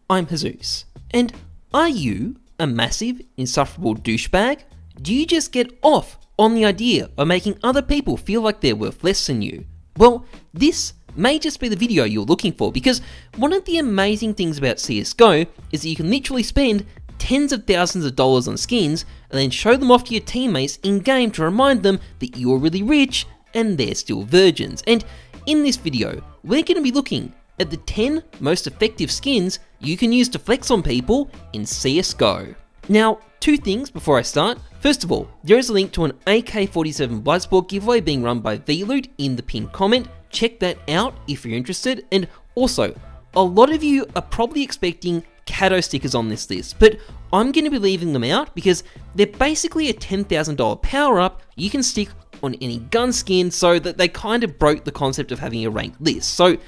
I'm Heyzeus, and are you a massive, insufferable douchebag? Do you just get off on the idea of making other people feel like they're worth less than you? Well, this may just be the video you're looking for, because one of the amazing things about CSGO is that you can literally spend tens of thousands of dollars on skins and then show them off to your teammates in-game to remind them that you're really rich and they're still virgins. And in this video, we're going to be looking at the 10 most effective skins you can use to flex on people in CSGO. Now, two things before I start. First of all, there is a link to an AK-47 Bloodsport giveaway being run by VLoot in the pinned comment. Check that out if you're interested. And also, a lot of you are probably expecting Cato stickers on this list, but I'm going to be leaving them out because they're basically a $10,000 power up you can stick on any gun skin, so that they kind of broke the concept of having a ranked list. So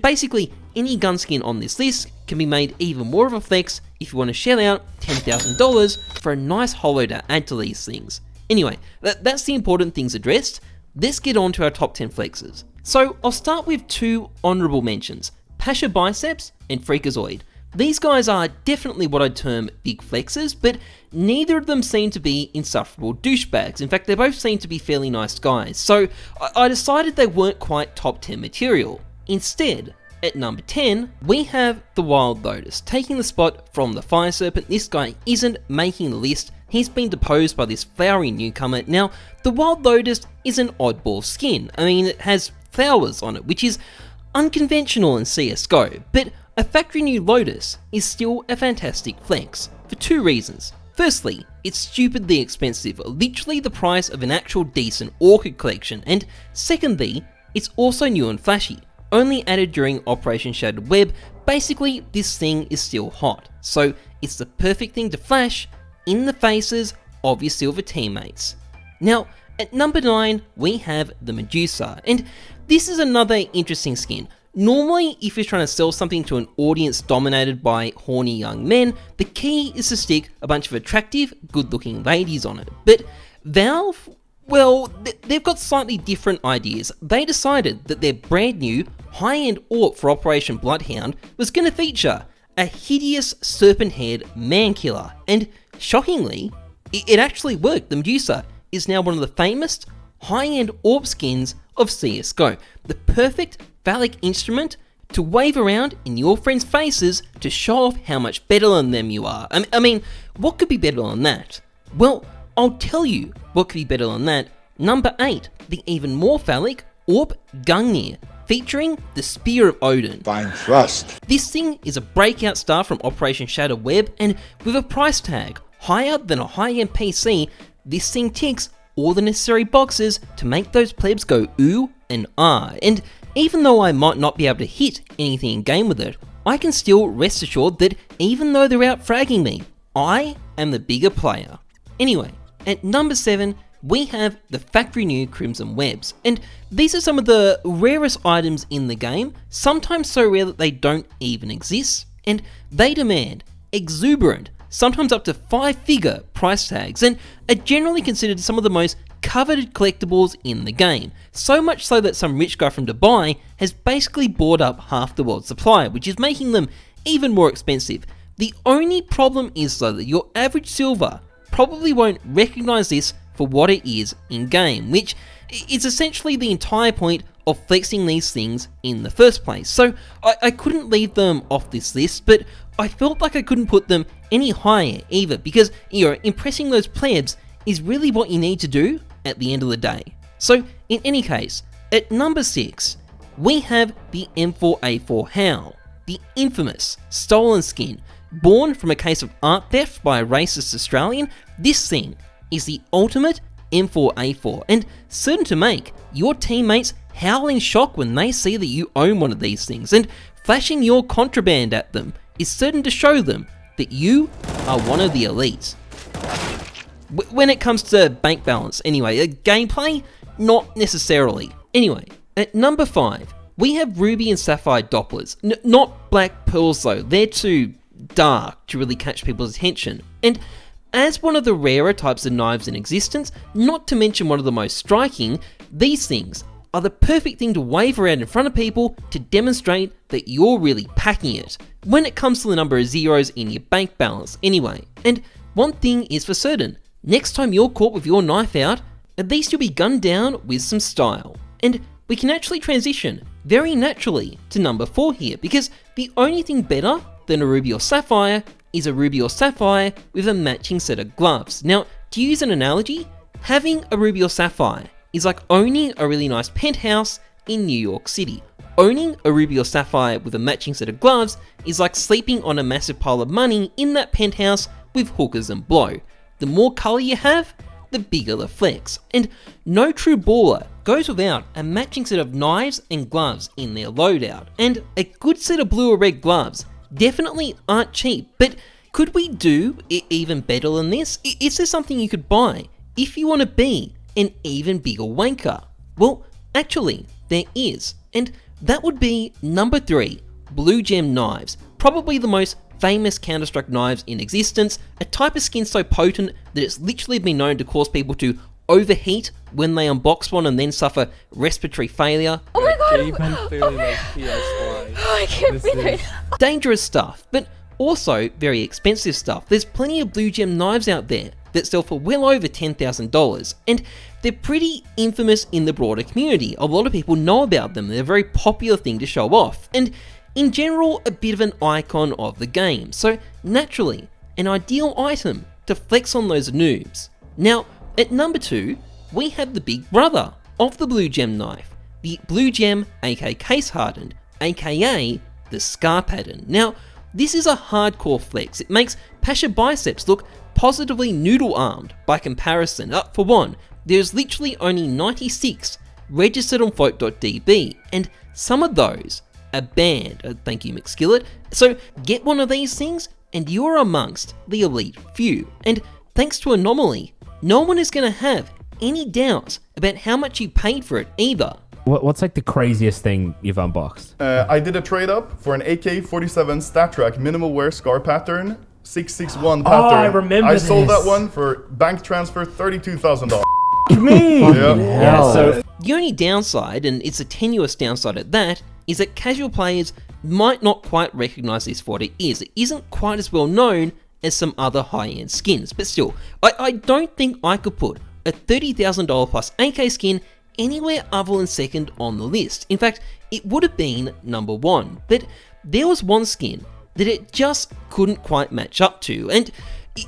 basically, any gun skin on this list can be made even more of a flex if you want to shell out $10,000 for a nice holo to add to these things. Anyway, that's the important things addressed. Let's get on to our top 10 flexes. So I'll start with two honourable mentions, Pasha Biceps and Freakazoid. These guys are definitely what I'd term big flexes, but neither of them seem to be insufferable douchebags. In fact, they both seem to be fairly nice guys, so I decided they weren't quite top 10 material. Instead, at number 10, we have the Wild Lotus, taking the spot from the Fire Serpent. This guy isn't making the list. He's been deposed by this flowery newcomer. Now, the Wild Lotus is an oddball skin. I mean, it has flowers on it, which is unconventional in CSGO, but a factory new Lotus is still a fantastic flex, for two reasons. Firstly, it's stupidly expensive, literally the price of an actual decent Orchid collection, and secondly, it's also new and flashy, only added during Operation Shattered Web. Basically, this thing is still hot, so it's the perfect thing to flash in the faces of your silver teammates. Now, at number 9, we have the Medusa, and this is another interesting skin. Normally, if you're trying to sell something to an audience dominated by horny young men, the key is to stick a bunch of attractive, good-looking ladies on it. But Valve, well, they've got slightly different ideas. They decided that their brand new, high-end AWP for Operation Bloodhound was going to feature a hideous serpent-haired man-killer. And shockingly, it actually worked. The Medusa is now one of the famous high-end AWP skins of CSGO. The perfect phallic instrument to wave around in your friends' faces to show off how much better than them you are. I mean, what could be better than that? Well, I'll tell you what could be better than that. Number 8, the even more phallic AWP Gungnir, featuring the Spear of Odin. Fine thrust. This thing is a breakout star from Operation Shattered Web, and with a price tag higher than a high-end PC, this thing ticks all the necessary boxes to make those plebs go ooh and ah. And even though I might not be able to hit anything in game with it, I can still rest assured that even though they're out fragging me, I am the bigger player. Anyway, at number 7, we have the factory new Crimson Webs, and these are some of the rarest items in the game, sometimes so rare that they don't even exist, and they demand exuberant, sometimes up to 5-figure price tags, and are generally considered some of the most coveted collectibles in the game, so much so that some rich guy from Dubai has basically bought up half the world's supply, which is making them even more expensive. The only problem is though that your average silver probably won't recognize this for what it is in game, which is essentially the entire point of flexing these things in the first place. So I couldn't leave them off this list, but I felt like I couldn't put them any higher either, because impressing those plebs is really what you need to do at the end of the day. So in any case, at number 6, we have the M4A4 Hell, the infamous stolen skin. Born from a case of art theft by a racist Australian, this thing is the ultimate M4A4 and certain to make your teammates howl in shock when they see that you own one of these things, and flashing your contraband at them is certain to show them that you are one of the elites. When it comes to bank balance, anyway, gameplay, not necessarily. Anyway, at number 5, we have Ruby and Sapphire Dopplers. Not black pearls though, they're too dark to really catch people's attention. And as one of the rarer types of knives in existence, not to mention one of the most striking, these things are the perfect thing to wave around in front of people to demonstrate that you're really packing it. when it comes to the number of zeros in your bank balance anyway. And one thing is for certain, next time you're caught with your knife out, at least you'll be gunned down with some style. And we can actually transition very naturally to number 4 here, because the only thing better than a ruby or sapphire is a ruby or sapphire with a matching set of gloves. Now, to use an analogy, having a ruby or sapphire is like owning a really nice penthouse in New York City. Owning a ruby or sapphire with a matching set of gloves is like sleeping on a massive pile of money in that penthouse with hookers and blow. The more colour you have, the bigger the flex. And no true baller goes without a matching set of knives and gloves in their loadout. And a good set of blue or red gloves definitely aren't cheap, but could we do even better than this? Is there something you could buy if you want to be an even bigger wanker? Well, actually, there is. And that would be number 3, blue gem knives. Probably the most famous Counter-Strike knives in existence, a type of skin so potent that it's literally been known to cause people to overheat when they unbox one and then suffer respiratory failure. Oh my god! Even feeling like PS5. Oh, I can't breathe right now. Dangerous stuff, but also very expensive stuff. There's plenty of blue gem knives out there that sell for well over $10,000, and they're pretty infamous in the broader community. A lot of people know about them, they're a very popular thing to show off, and in general, a bit of an icon of the game, so naturally, an ideal item to flex on those noobs. Now, at number 2, we have the big brother of the blue gem knife, the blue gem AK case hardened, aka the scar pattern. Now, this is a hardcore flex. It makes Pasha biceps look positively noodle-armed by comparison. For one, there's literally only 96 registered on float.db, and some of those are banned. Thank you, McSkillet. So get one of these things, and you're amongst the elite few. And thanks to Anomaly, no one is going to have any doubts about how much you paid for it either. What's like the craziest thing you've unboxed? I did a trade up for an AK-47 StatTrak minimal wear scar pattern, 661 pattern. Oh, I remember I sold this. that one for bank transfer $32,000. Me! Yeah. So The only downside, and it's a tenuous downside at that, is that casual players might not quite recognise this for what it is. It isn't quite as well known as some other high-end skins, but still, I don't think I could put a $30,000 plus AK skin anywhere other than second on the list. In fact, it would have been number 1, but there was one skin that it just couldn't quite match up to, and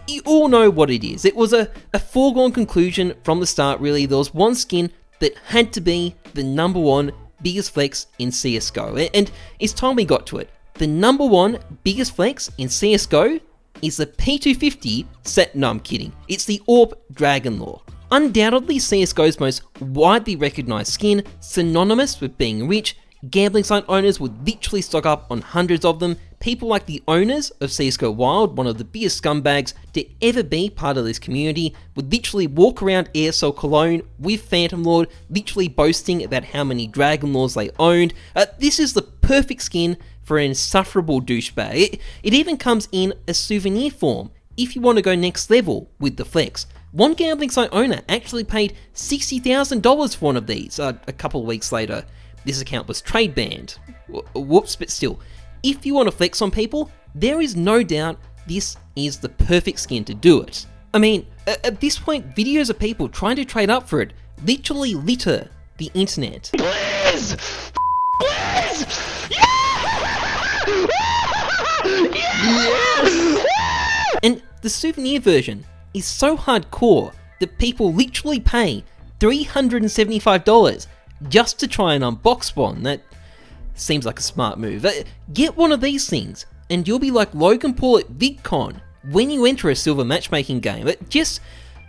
you all know what it is. It was a foregone conclusion from the start, really. There was one skin that had to be the number 1 biggest flex in CSGO, and it's time we got to it. The number 1 biggest flex in CSGO is the P250 set. No, I'm kidding. It's the AWP Dragonlore. Undoubtedly CSGO's most widely recognised skin, synonymous with being rich. Gambling site owners would literally stock up on hundreds of them. People like the owners of CSGO Wild, one of the biggest scumbags to ever be part of this community, would literally walk around AirSoul Cologne with Phantom Lord, literally boasting about how many Dragonlores they owned. This is the perfect skin for an insufferable douchebag. It even comes in a souvenir form if you want to go next level with the flex. One gambling site owner actually paid $60,000 for one of these. A couple of weeks later, this account was trade banned. Whoops, but still, if you want to flex on people, there is no doubt this is the perfect skin to do it. I mean, at this point, videos of people trying to trade up for it literally litter the internet. Please! Please! Yes! And the souvenir version is so hardcore that people literally pay $375 just to try and unbox one. That seems like a smart move. Get one of these things and you'll be like Logan Paul at VidCon when you enter a silver matchmaking game. Just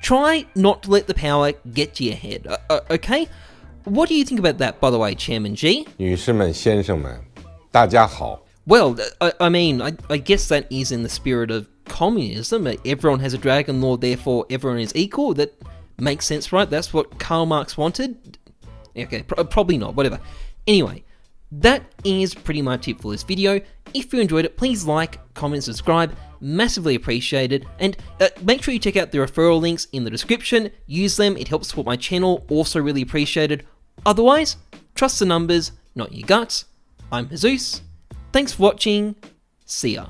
try not to let the power get to your head, okay? What do you think about that, by the way, Chairman G? 女士们、先生们，大家好。 Well, I mean, I guess that is in the spirit of communism. Everyone has a dragon lord, therefore everyone is equal. That makes sense, right? That's what Karl Marx wanted. Okay, probably not, whatever. Anyway, that is pretty much it for this video. If you enjoyed it, please like, comment, subscribe. Massively appreciated. And make sure you check out the referral links in the description. Use them, it helps support my channel. Also really appreciated. Otherwise, trust the numbers, not your guts. I'm Heyzeus. Thanks for watching. See ya.